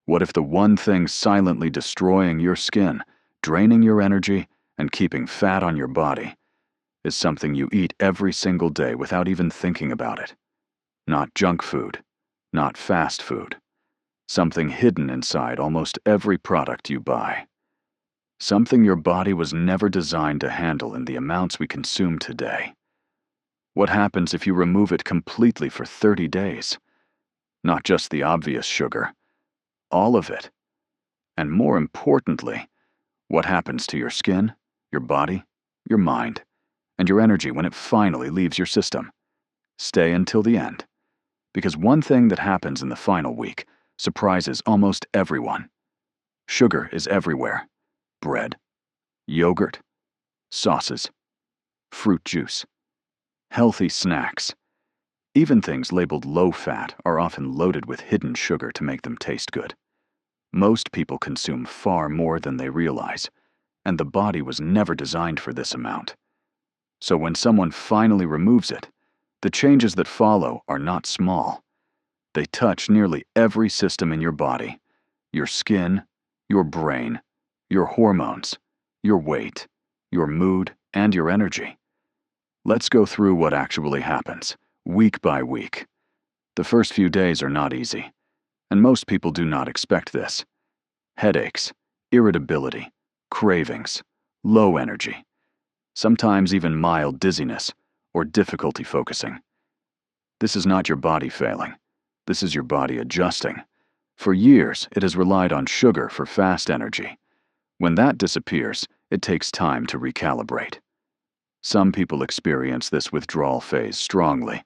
What if the one thing silently destroying your skin, draining your energy, and keeping fat on your body is something you eat every single day without even thinking about it? Not junk food, not fast food. Something hidden inside almost every product you buy. Something your body was never designed to handle in the amounts we consume today. What happens if you remove it completely for 30 days? Not just the obvious sugar, all of it. And more importantly, what happens to your skin, your body, your mind, and your energy when it finally leaves your system? Stay until the end, because one thing that happens in the final week surprises almost everyone. Sugar is everywhere. Bread, yogurt, sauces, fruit juice, healthy snacks. Even things labeled low-fat are often loaded with hidden sugar to make them taste good. Most people consume far more than they realize, and the body was never designed for this amount. So when someone finally removes it, the changes that follow are not small. They touch nearly every system in your body: your skin, your brain, your hormones, your weight, your mood, and your energy. Let's go through what actually happens, week by week. The first few days are not easy, and most people do not expect this. Headaches, irritability, cravings, low energy, sometimes even mild dizziness or difficulty focusing. This is not your body failing. This is your body adjusting. For years, it has relied on sugar for fast energy. When that disappears, it takes time to recalibrate. Some people experience this withdrawal phase strongly.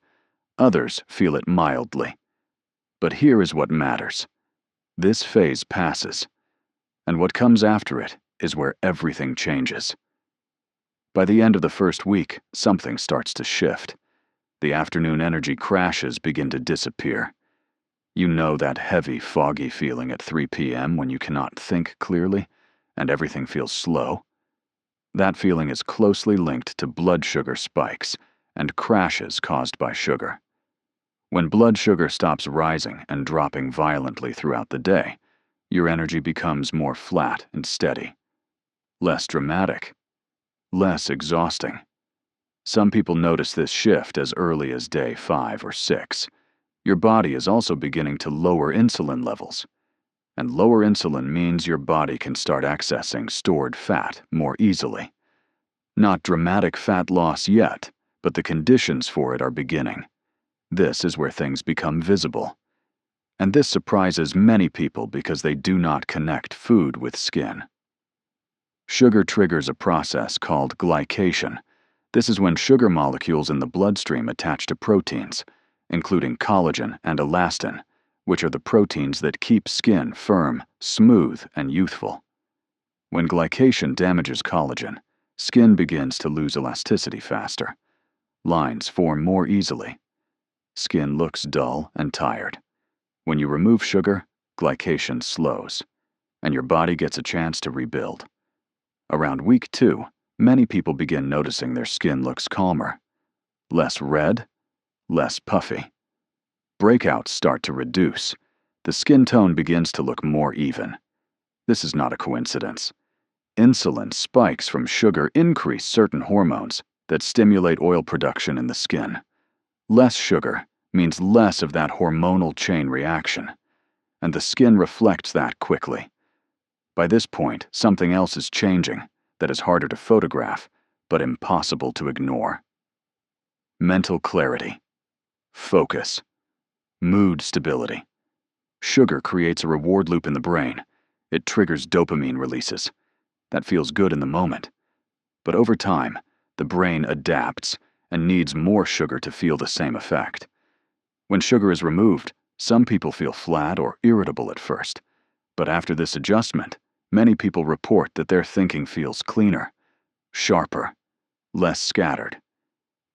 Others feel it mildly. But here is what matters. This phase passes, and what comes after it is where everything changes. By the end of the first week, something starts to shift. The afternoon energy crashes begin to disappear. You know that heavy, foggy feeling at 3 p.m. when you cannot think clearly and everything feels slow? That feeling is closely linked to blood sugar spikes and crashes caused by sugar. When blood sugar stops rising and dropping violently throughout the day, your energy becomes more flat and steady. Less dramatic. Less exhausting. Some people notice this shift as early as day 5 or 6. Your body is also beginning to lower insulin levels. And lower insulin means your body can start accessing stored fat more easily. Not dramatic fat loss yet, but the conditions for it are beginning. This is where things become visible. And this surprises many people because they do not connect food with skin. Sugar triggers a process called glycation. This is when sugar molecules in the bloodstream attach to proteins, including collagen and elastin, which are the proteins that keep skin firm, smooth, and youthful. When glycation damages collagen, skin begins to lose elasticity faster. Lines form more easily. Skin looks dull and tired. When you remove sugar, glycation slows, and your body gets a chance to rebuild. Around week 2, many people begin noticing their skin looks calmer. Less red, less puffy. Breakouts start to reduce. The skin tone begins to look more even. This is not a coincidence. Insulin spikes from sugar increase certain hormones that stimulate oil production in the skin. Less sugar means less of that hormonal chain reaction, and the skin reflects that quickly. By this point, something else is changing that is harder to photograph, but impossible to ignore. Mental clarity, focus, mood stability. Sugar creates a reward loop in the brain. It triggers dopamine releases. That feels good in the moment. But over time, the brain adapts and needs more sugar to feel the same effect. When sugar is removed, some people feel flat or irritable at first. But after this adjustment, many people report that their thinking feels cleaner, sharper, less scattered.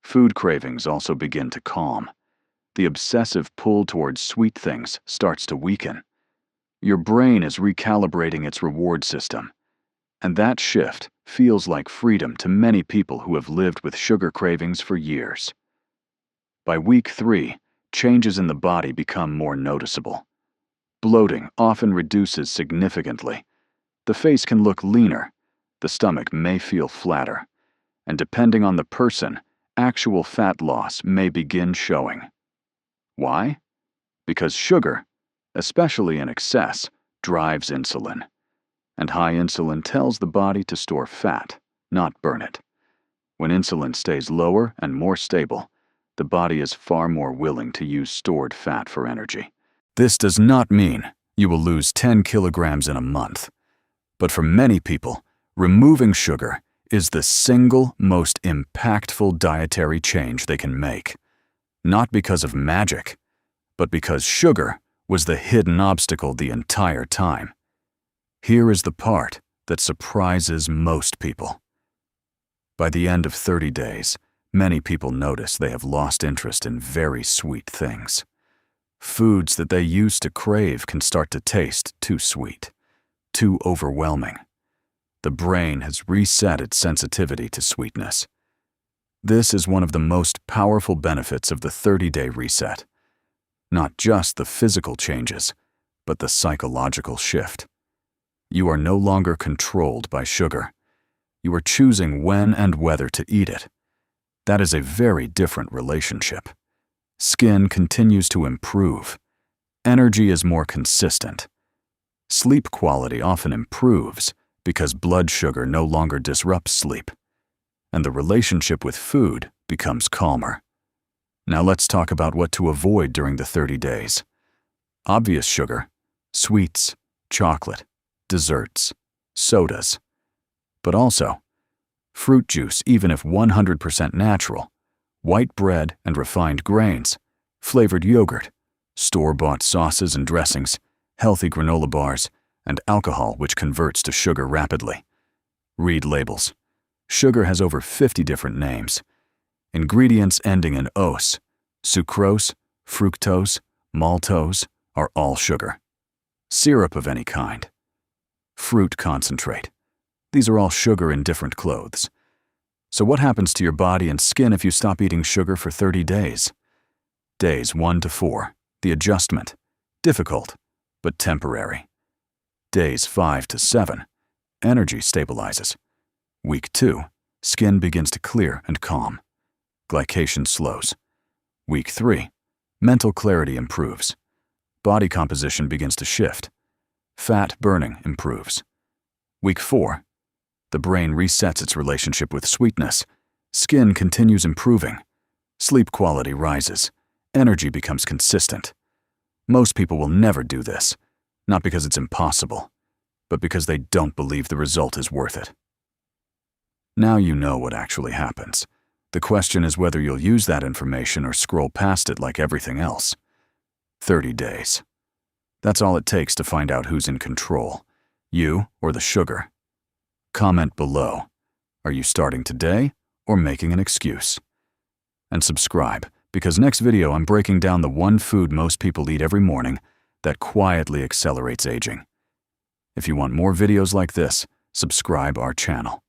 Food cravings also begin to calm. The obsessive pull towards sweet things starts to weaken. Your brain is recalibrating its reward system, and that shift feels like freedom to many people who have lived with sugar cravings for years. By week 3, changes in the body become more noticeable. Bloating often reduces significantly. The face can look leaner, the stomach may feel flatter, and depending on the person, actual fat loss may begin showing. Why? Because sugar, especially in excess, drives insulin. And high insulin tells the body to store fat, not burn it. When insulin stays lower and more stable, the body is far more willing to use stored fat for energy. This does not mean you will lose 10 kilograms in a month. But for many people, removing sugar is the single most impactful dietary change they can make. Not because of magic, but because sugar was the hidden obstacle the entire time. Here is the part that surprises most people. By the end of 30 days, many people notice they have lost interest in very sweet things. Foods that they used to crave can start to taste too sweet, too overwhelming. The brain has reset its sensitivity to sweetness. This is one of the most powerful benefits of the 30-day reset. Not just the physical changes, but the psychological shift. You are no longer controlled by sugar. You are choosing when and whether to eat it. That is a very different relationship. Skin continues to improve. Energy is more consistent. Sleep quality often improves because blood sugar no longer disrupts sleep, and the relationship with food becomes calmer. Now let's talk about what to avoid during the 30 days. Obvious sugar, sweets, chocolate, desserts, sodas. But also, fruit juice, even if 100% natural, white bread and refined grains, flavored yogurt, store-bought sauces and dressings, healthy granola bars, and alcohol which converts to sugar rapidly. Read labels. Sugar has over 50 different names. Ingredients ending in ose, sucrose, fructose, maltose are all sugar. Syrup of any kind. Fruit concentrate. These are all sugar in different clothes. So what happens to your body and skin if you stop eating sugar for 30 days? Days 1 to 4, the adjustment. Difficult, but temporary. Days 5 to 7, energy stabilizes. Week 2, skin begins to clear and calm. Glycation slows. Week 3, mental clarity improves. Body composition begins to shift. Fat burning improves. Week 4, the brain resets its relationship with sweetness. Skin continues improving. Sleep quality rises. Energy becomes consistent. Most people will never do this, not because it's impossible, but because they don't believe the result is worth it. Now you know what actually happens. The question is whether you'll use that information or scroll past it like everything else. 30 days. That's all it takes to find out who's in control, you or the sugar. Comment below. Are you starting today or making an excuse? And subscribe, because next video I'm breaking down the one food most people eat every morning that quietly accelerates aging. If you want more videos like this, subscribe our channel.